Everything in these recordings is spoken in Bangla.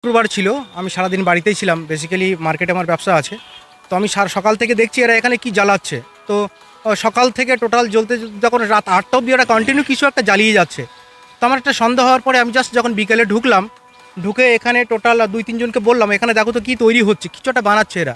শুক্রবার ছিল, আমি সারাদিন বাড়িতেই ছিলাম। বেসিক্যালি মার্কেটে আমার ব্যবসা আছে। তো আমি সকাল থেকে দেখছি এরা এখানে কি জ্বালাচ্ছে। তো সকাল থেকে টোটাল জ্বলতে যখন রাত ৮টা অবধি ওরা কন্টিনিউ কিছু একটা জ্বালিয়ে যাচ্ছে। তো আমার একটা সন্দেহ হওয়ার পরে আমি জাস্ট যখন বিকেলে ঢুকলাম, ঢুকে এখানে টোটাল ২-৩ জনকে বললাম, এখানে দেখো তো কী তৈরি হচ্ছে, কিছু একটা বানাচ্ছে এরা।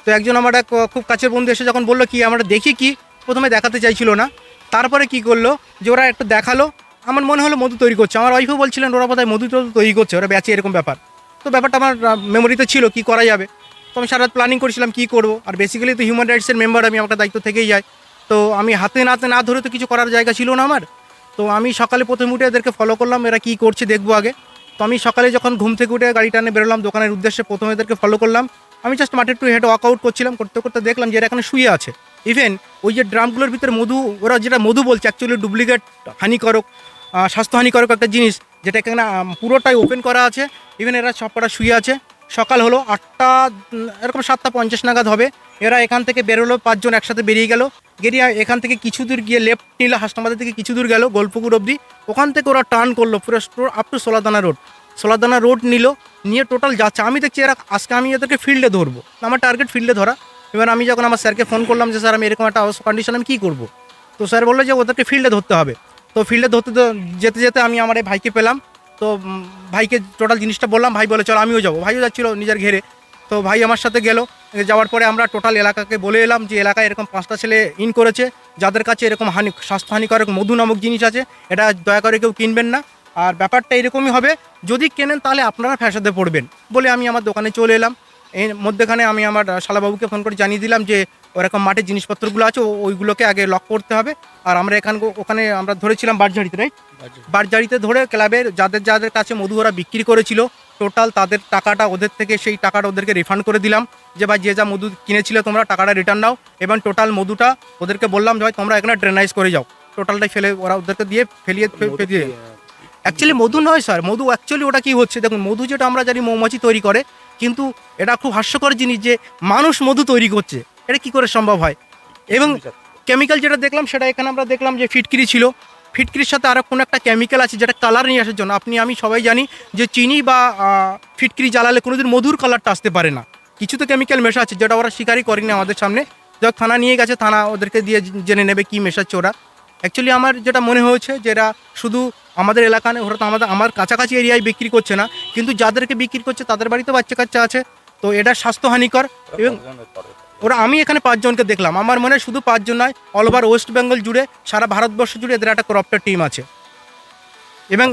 তো একজন আমার এক খুব কাছের বন্ধু এসে যখন বললো কি আমরা দেখি কি, প্রথমে দেখাতে চাইছিল না, তারপরে কি করলো যে ওরা একটু দেখালো। আমার মনে হলো মধু তৈরি করছে। আমার ওয়াইফও বলছিলেন ওরা বোধহয় মধু তৈরি করছে, ওরা বেচে, এরকম ব্যাপার। তো ব্যাপারটা আমার মেমোরিতে ছিল কি করা যাবে। তো আমি সারা রাত প্ল্যানিং করেছিলাম কী করবো। আর বেসিক্যালি তো হিউম্যান রাইটসের মেম্বার আমি, আমার দায়িত্ব থেকেই যায়। তো আমি হাতে নাতে না ধরে তো কিছু করার জায়গা ছিল না আমার। তো আমি সকালে প্রথমে উঠে এদেরকে ফলো করলাম, এরা কী করছে দেখবো আগে। তো আমি সকালে যখন ঘুম থেকে উঠে গাড়িটা নিয়ে বেরোলাম দোকানের উদ্দেশ্যে, প্রথমে এদেরকে ফলো করলাম। আমি জাস্ট মাঠে একটু হেঁটে ওয়ার্কআউট করছিলাম, করতে করতে দেখলাম যে এরা এখানে শুয়ে আছে। ইভেন ওই যে ড্রামগুলোর ভিতরে মধু, ওরা যেটা মধু বলছে অ্যাকচুয়ালি ডুপ্লিকেট, হানিকারক, স্বাস্থ্যহানিকারক একটা জিনিস, যেটা এখানে পুরোটাই ওপেন করা আছে। ইভেন এরা সব কটা শুয়ে আছে। সকাল হলো ৮টা, এরকম ৭টা ৫০ নাগাদ হবে। এরা এখান থেকে বেরোলো, ৫ জন একসাথে বেরিয়ে গেল। গেরিয়া এখান থেকে কিছু দূর গিয়ে লেফট নিল, হাসনাবাদের থেকে কিছু দূর গেল গোলপুকুর অবধি। ওখান থেকে ওরা টার্ন করলো পুরো আপ টু সোলাদানা রোড। সোলাদানা রোড নিল, নিয়ে টোটাল যাচ্ছে। আমি দেখছি এরা, আজকে আমি এদেরকে ফিল্ডে ধরবো, আমার টার্গেট ফিল্ডে ধরা। এবার আমি যখন আমার স্যারকে ফোন করলাম যে স্যার আমি এরকম একটা কন্ডিশন, আমি কী করবো। তো স্যার বললো যে ওদেরকে ফিল্ডে ধরতে হবে। তো ফিল্ডে ধরতে যেতে যেতে আমি আমার এই ভাইকে পেলাম। তো ভাইকে টোটাল জিনিসটা বললাম, ভাই বলে চলো আমিও যাবো। ভাইও যাচ্ছিলো নিজের ঘেরে। তো ভাই আমার সাথে গেল। যাওয়ার পরে আমরা টোটাল এলাকাকে বলে এলাম যে এলাকায় এরকম 5টা ছেলে ইন করেছে, যাদের কাছে এরকম স্বাস্থ্যহানিকারক মধু নামক জিনিস আছে, এটা দয়া করে কেউ কিনবেন না। আর ব্যাপারটা এরকমই হবে, যদি কেনেন তাহলে আপনারা ফ্যাসাদে পড়বেন বলে আমি আমার দোকানে চলে এলাম। এর মধ্যেখানে আমি আমার শালাবাবুকে ফোন করে জানিয়ে দিলাম যে ওরকম মাঠের জিনিসপত্রগুলো আছে ওইগুলোকে আগে লক করতে হবে। আর আমরা ওখানে আমরা ধরেছিলাম বারঝাড়িতে, রাইট, বারঝাড়িতে ধরে ক্লাবের যাদের যাদের কাছে মধু ওরা বিক্রি করেছিল টোটাল তাদের টাকাটা, ওদের থেকে সেই টাকাটা ওদেরকে রিফান্ড করে দিলাম। যে ভাই যে যা মধু কিনেছিলে তোমরা টাকাটা রিটার্ন নাও। এবং টোটাল মধুটা ওদেরকে বললাম যে ভাই তোমরা এখানে ড্রেনাইজ করে যাও, টোটালটাই ফেলে ওরা ওদেরকে দিয়ে ফেলিয়ে অ্যাকচুয়ালি মধু নয় স্যার, মধু অ্যাকচুয়ালি ওটা কী হচ্ছে দেখুন, মধু যেটা আমরা জানি মৌমাছি তৈরি করে, কিন্তু এটা খুব হাস্যকর জিনিস যে মানুষ মধু তৈরি করছে, এটা কী করে সম্ভব হয়। এবং কেমিক্যাল যেটা দেখলাম সেটা এখানে আমরা দেখলাম যে ফিটকিরি ছিল, ফিটকিরির সাথে আরও কোনো একটা কেমিক্যাল আছে যেটা কালার নিয়ে আসার জন্য। আমি সবাই জানি যে চিনি বা ফিটকিরি জ্বালালে কোনোদিন মধুর কালারটা আসতে পারে না, কিছু তো কেমিক্যাল মেশা আছে যেটা ওরা স্বীকারই করেনি আমাদের সামনে। যখন থানা নিয়ে গেছে, থানা ওদেরকে দিয়ে জেনে নেবে কী মেশাচ্ছে ওরা। অ্যাকচুয়ালি আমার যেটা মনে হয়েছে যে এরা শুধু আমাদের এলাকা নেই, ওরা তো আমার কাছাকাছি এরিয়ায় বিক্রি করছে না, কিন্তু যাদেরকে বিক্রি করছে তাদের বাড়িতে বাচ্চা কাচ্চা আছে। তো এটা স্বাস্থ্যহানিকর। এবং আমি এখানে 5 জনকে দেখলাম। আমার মনে হয় শুধু 5 জন নয়, অল ওভার ওয়েস্ট বেঙ্গল জুড়ে, সারা ভারতবর্ষ জুড়ে এদের একটা ক্রপটা টিম আছে। এবং